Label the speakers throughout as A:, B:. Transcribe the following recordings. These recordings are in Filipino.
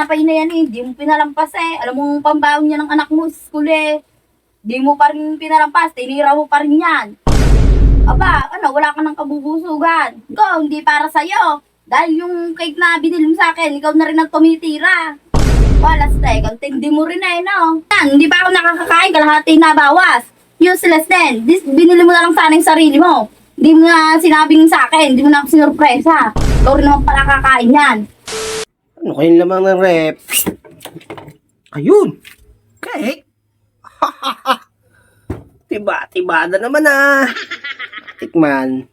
A: tinapay na yan eh, di mo pinalampas eh. Alam mo pambaon niya ng anak mo sa school eh. Di mo pa rin pinalampas, tinira mo pa rin yan. Aba, wala ka ng kabubusugan. Ikaw, hindi para sa'yo. Dahil yung cake na binili mo sa akin, ikaw na rin ang tumitira. Walas ang tindi mo rin eh, no? Yan, hindi pa ako nakakakain, kalahati na bawas. Useless din. Binili mo na lang sana yung sarili mo. Hindi mo na sinabing sa akin, hindi mo na ako sinurpresa. Ikaw rin naman pala kakain yan.
B: Ano kayong lamang ng rep? Ayun! Cake! Tiba-tibada naman ah! Tikman.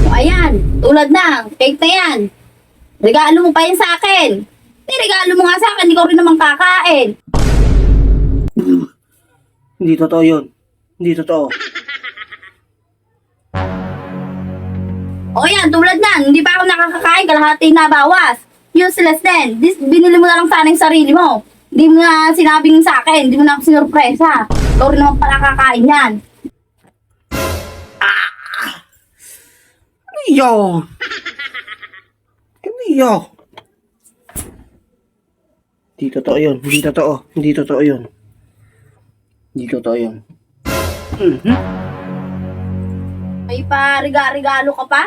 A: O ayan, tulad na, cake na yan. Regalo mo pa yan sa akin. Regalo mo nga sa akin, ikaw rin naman kakain.
B: Hindi totoo yun. Hindi totoo.
A: O yan, tulad na, hindi pa ako nakakakain, kalahati na bawas. Useless din. Binili mo na lang sana yung sarili mo. Hindi mo na sinabing sa akin, hindi mo na ako sinurpresa. Ikaw rin naman pala kakain yan.
B: Ano yun? Ano yun? Hindi totoo yun. Hindi totoo. Hindi totoo yun. Hindi totoo yun.
A: May pa-regalo ka pa?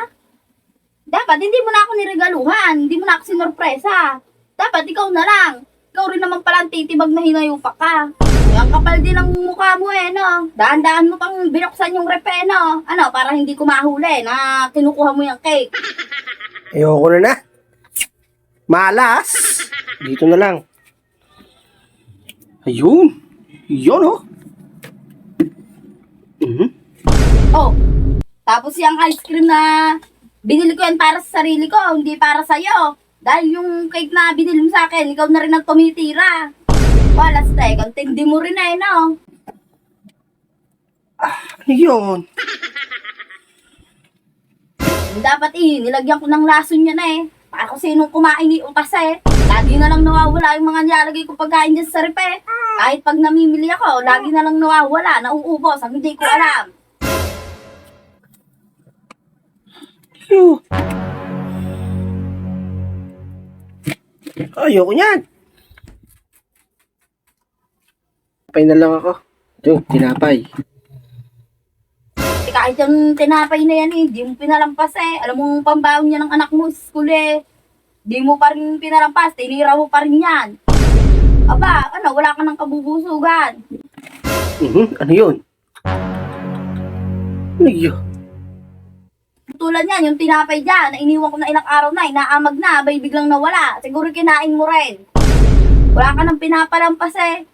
A: Dapat hindi mo na ako niregaluhan, hindi mo na ako sinurpresa. Dapat ikaw na lang. Ikaw rin naman pala ang titibag na hinayupak ka. Ang kapal din ang mukha mo eh, no? Daan-daan mo pang binuksan yung rep eh, no? Para hindi ko mahuli na kinukuha mo yung cake.
B: Ayoko na. Malas. Dito na lang. Ayun. Yun oh.
A: Oh, tapos yung ice cream na binili ko yan para sa sarili ko, hindi para sa'yo. Dahil yung cake na binili mo sa akin, ikaw na rin ang tumitira. Walas ang tindi mo rin eh, no?
B: Ano yun?
A: Dapat nilagyan ko ng lason yan eh. Para kung sinong kumain ni utas eh. Lagi na lang nawawala yung mga nilalagay ko pagkain dyan sa rep eh. Kahit pag namimili ako, lagi na lang nawawala, nauubos, ang hindi ko alam.
B: Ayoko niyan. Tinapay na lang ako. Ito, tinapay.
A: Kahit yung tinapay na yan eh, di mo pinalampas eh. Alam mo pambaon niya ng anak mo sa school eh. Di mo pa rin pinalampas, tinira mo pa rin yan. Aba, wala ka ng kabubusugan.
B: Ano yun? Ano yun?
A: Tulad yan, yung tinapay dyan, na iniwan ko na ilang araw na, inaamag na, abay biglang nawala. Siguro kinain mo rin. Wala ka ng pinapalampas eh.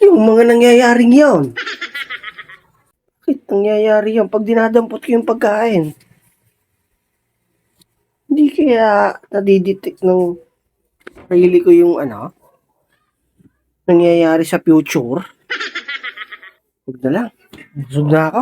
B: Yung mga nangyayaring yun. Bakit nangyayari yun pag dinadampot ko yung pagkain? Hindi kaya nadidetect ng sarili ko yung nangyayari sa future? Huwag na lang. Busog na ako.